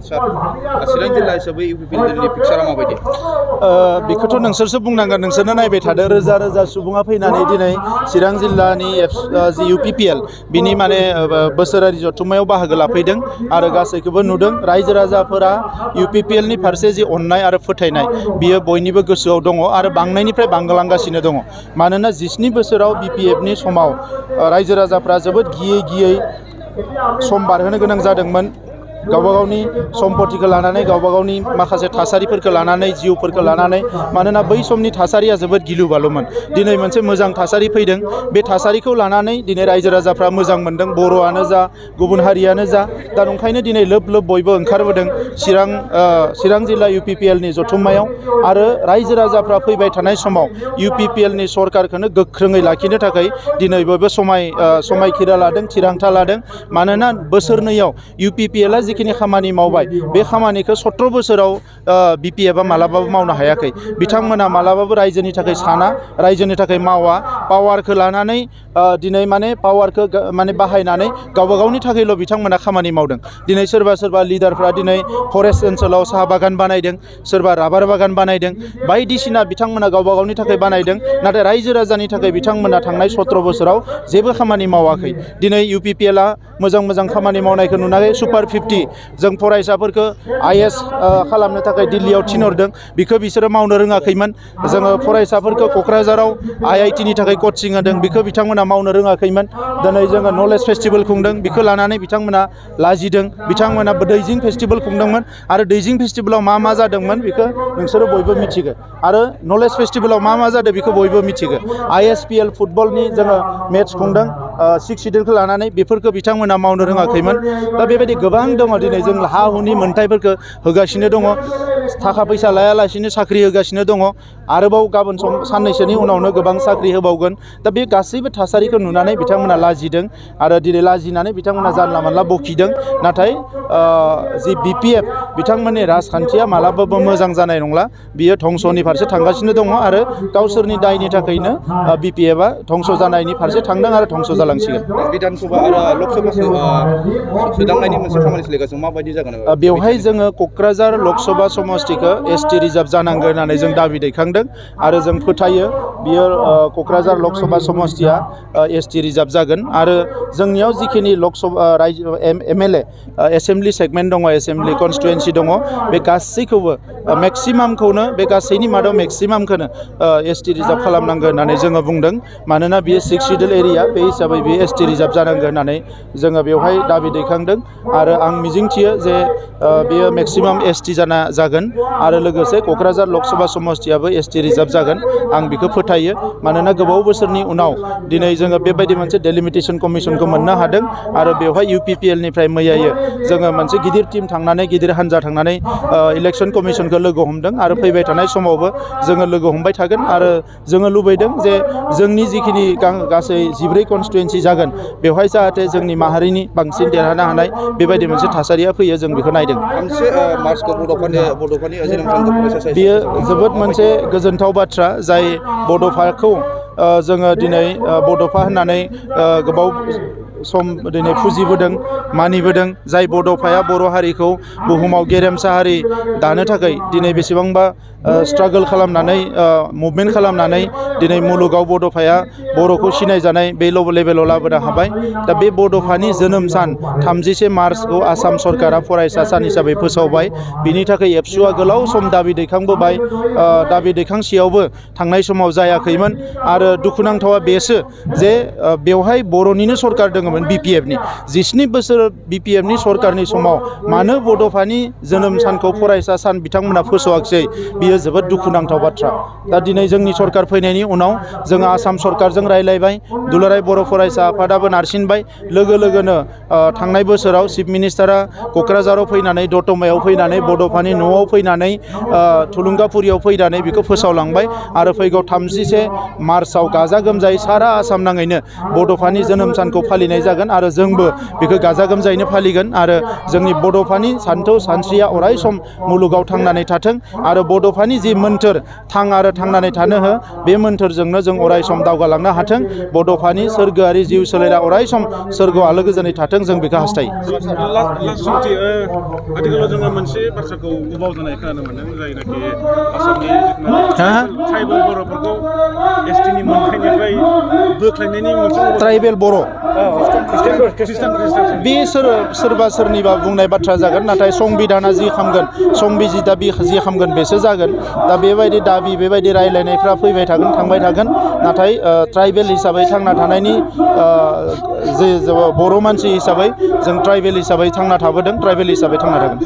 चिरां जिल्ला हिसाबै इउपिपिएलनि पिक्सारा माबायदि बेखौथ' नोंसोरसो बुंनांगोन नोंसोरनो नायबाय थादो रोजा रोजा सुबुङा फैनानै दिनै चिरां जिल्लानि जि इउपिपिएल बिनि माने बोसोरारि जथुम्मायाव बाहागो लाफैदों आरो गासैखौबो नुदों रायजो राजाफोरा इउपिपिएलनि फारसे जि अननाय आरो फोथायनाय बियो बयनिबो गोसोआव दङ आरो बांनायनिफ्राय बांलांगासिनो दङ मानोना 17 बोसोराव बिपिएफनि समाव रायजो राजाफ्रा जोबोद गियै सम बारहोनो गोनां जादोंमोन गावबा गावनि सम्पतिखौ लानानै गावबा गावनि माखासे थासारिफोरखौ लानानै जिउफोरखौ लानानै मानोना बै समनि थासारिया जोबोद गिलु बालुमोन दिनै मोनसे मोजां थासारि फैदों बे थासारिखौ लानानै दिनै रायजो राजाफ्रा मोजां मोनदों बर'आनो जा गुबुन हारियानो जा दा ओंखायनो दिनै लोब लोब बयबो ओंखारबोदों चिरां जिल्ला इउपिपिएलनि जथुम्मायाव आरो रायजो राजाफ्रा फैबाय थानाय समाव इउपिपिएलनि सरकारखौनो गोख्रोङै लाखिनो थाखाय दिनै बयबो समायखिरा लादों थिरांथा लादों मानोना बोसोरनैयाव इउपिपिएलआ जिखिनि खामानि मावबाय बे खामानिखौ 17 बोसोराव बिपिएफआ मालाबाबो मावनो हायाखै बिथांमोना मालाबाबो रायजोनि थाखाय साना रायजोनि थाखाय मावा पावारखौ लानानै दिनै माने पावारखौ माने बाहायनानै गावबा गावनि थाखायल' बिथांमोना खामानि मावदों दिनै सोरबा लिडारफ्रा दिनै फरेस्ट ओनसोलाव साहा बागान बानायदों सोरबा राबार बागान बानायदों बायदिसिना बिथांमोना गावबा गावनि थाखाय बानायदों नाथाय रायजो राजानि थाखाय बिथांमोना थांनाय 17 बोसोराव जेबो खामानि मावाखै दिनै इउपिपिएलआ मोजां खामानि मावनायखौ नुनानै सुपार 50 जों फरायसाफोरखौ आईएएस खालामनो थाखाय दिल्लीयाव थिनहरदों बेखौ बिसोरो मावनो रोङाखैमोन जोङो फरायसाफोरखौ क'क्राझाराव आईआईटीनि थाखाय कचिं होदों बेखौ बिथांमोना मावनो रोङाखैमोन दिनै जोङो नलेज फेस्टिभेल खुंदों बेखौ लानानै बिथांमोना लाजिदों बिथांमोना दैजिं फेस्टिभेल खुंदोंमोन आरो दैजिं फेस्टिभेलाव मा जादोंमोन बेखौ नोंसोरो बयबो मिथिगौ आरो नलेज फेस्टिभेलाव मा जादों बेखौ बयबो मिथिगौ आईएसपीएल फुटबलनि जोङो मेट्च खुंदों 6 सिडुलखौ लानानै बेफोरखौ बिथांमोना मावनो रोङाखैमोन दा बेबायदि गोबां दङ दिनै जों हा हुनि मोन्थायफोरखौ होगासिनो दङ थाखा फैसा लायालासिनो साख्रि होगासिनो दङ आरोबाव गाबोन साननैसोनि उनावनो गोबां साख्रि होबावगोन दा बे गासैबो थासारिखौ नुनानै बिथांमोना लाजिदों आरो दिनै लाजिनानै बिथांमोना जानला मानला बखिदों नाथाय जि बिपिएफ बिथांमोननि राजखान्थिया मालाबाबो मोजां जानाय नंला बियो धंसनि फारसे थांगासिनो दङ आरो गावसोरनि दायनि थाखायनो बिपिएफआ धंस जानायनि फारसे थांदों आरो धंस जालांसिगोन विधानसभा आरो लकसभा सोदांनायनि मोनसे खामानि सोलिगासिनो माबायदि जागोन बेवहाय जोङो क'क्राझार लकसभा समष्टिखौ एसटि रिजार्भ जानांगोन होननानै जों दाबि दैखांदों आरो जों फोथायो बियो क'क्राझार लकसभा समष्टिया एसटि रिजार्भ जागोन आरो जोंनियाव जिखिनि लकसभा एमएलए एसेम्बलि सेगमेन्ट दङ एसेम्बलि कनस्टिटुवेन्सि दङ बे गासैखौबो मेक्सिमामखौनो बे गासैनि मादाव मेक्सिमामखौनो एसटि रिजार्भ खालामनांगोन होननानै जोङो बुंदों मानोना बियो 6 सिडुल एरिया बे हिसाबै बियो एसटि रिजार्भ जानांगोन होननानै जोङो बेवहाय दाबि दैखांदों आरो आं मिजिंथियो जे बेयो मेक्सिमाम एसटि जागोन आरो लोगोसे क'क्राझार लकसभा समष्टियाबो एसटि रिजार्भ जागोन आं बेखौ फोथायो मानोना गोबाव बोसोरनि उनाव दिनै जोङो बेबायदि मोनसे डेलिमिटेसन कमिसनखौ मोननो हादों आरो बेवहाय इउपिपिएलनिफ्राय मैयायो जोङो मोनसे गिदिर टीम थांनानै गिदिर हान्जा थांनानै इलेक्सन कमिसनखौ लोगो हमदों आरो फैबाय थानाय समावबो जोङो लोगो हमबाय थागोन आरो जोङो लुबैदों जे जोंनि जिखिनि गासै 14 कनस्टिटुवेन्सि जागोन बेवहाय जाहाथे जोंनि माहारिनि बांसिन देरहानो हानाय बेबायदि मोनसे थासारिया फैयो जों बेखौ नायदों बेयो जोबोद मोनसे गोजोनथाव बाथ्रा जाय बड'फाखौ जोङो दिनै बड'फा होननानै गोबाव सम दिनै फुजिबोदों मानिबोदों जाय बड'फाया बर' हारिखौ बुहुमाव गेरेमसा हारि दानो थाखाय दिनै बेसेबांबा स्ट्रागल खालामनानै मुभमेन्ट खालामनानै दिनै मुलुगाव बड'फाया बर'खौ सिनायजानाय बे लेभेलाव लाबोनो हाबाय दा बे बड'फानि जोनोम सान 31 मार्चखौ आसाम सरकारा फरायसा सान हिसाबै फोसावबाय बिनि थाखाय एबसुआ गोलाव सम दाबि दैखांबोबाय दाबि दैखांसेयावबो थांनाय समाव जायाखैमोन आरो दुखुनांथावा बेसो जे बेवहाय बर'निनो सरकार दङमोन बिपिएफनि 17 बोसोर बिपिएफनि सरकारनि समाव मानो बड'फानि जोनोम सानखौ फरायसा सान बिथांमोना फोसावाखिसै बियो जोबोद दुखुनांथाव बाथ्रा दा दिनै जोंनि सरकार फैनायनि उनाव जोङो आसाम सरकारजों रायलायबाय दुलाराय बर' फरायसा आफादाबो नारसिनबाय लोगोनो थांनाय बोसोराव चिफ मिनिस्टारा क'क्राझाराव फैनानै दतमायाव फैनानै बड'फानि न'आव फैनानै थुलुंगाफुरियाव फैनानै बेखौ फोसावलांबाय आरो फैगौ 31 मार्चआव गाजा गोमजायै सारा आसाम नाङैनो बड'फानि जोनोम सानखौ फालिनाय जागोन आरो जोंबो बेखौ गाजा गोमजायैनो फालिगोन आरो जोंनि बड'फानि सानथौ सानस्रिया अराय सम मुलुगाव थांनानै थाथों आरो बड'फानि जि मोन्थोर थां आरो थांनानै थानो हो बे मोन्थोरजोंनो जों अराय सम दावगालांनो हाथों बड'फानि सोरगोआरि जिउ सोलेरा अराय सम सोरगोआव आलो गोजोनै थाथों जों बेखौ हास्थायो। आथिखालाव जोङो मोनसे बाथ्राखौ गोबाव जानाय खोनानो मोनदों जायनाखि आसामनि ट्राइबेल बर'फोरखौ एसटिनि मोनथायनिफ्राय बोख्लायनायनि मोनसे ट्राइबेल बर' बे सोरबा सोरनिबा बुंनाय बाथ्रा जागोन नाथाय संबिधाना जि खामगोन संबिजिता जि खामगोन बेसो जागोन दा बेबायदि दाबि बेबायदि रायलायनायफ्रा फैबाय थागोन थांबाय थागोन नाथाय ट्राइबेल हिसाबै थांना थानायनि जे बर' मानसि हिसाबै जों ट्राइबेल हिसाबै थांना थाबोदों ट्राइबेल हिसाबै थांना थागोन।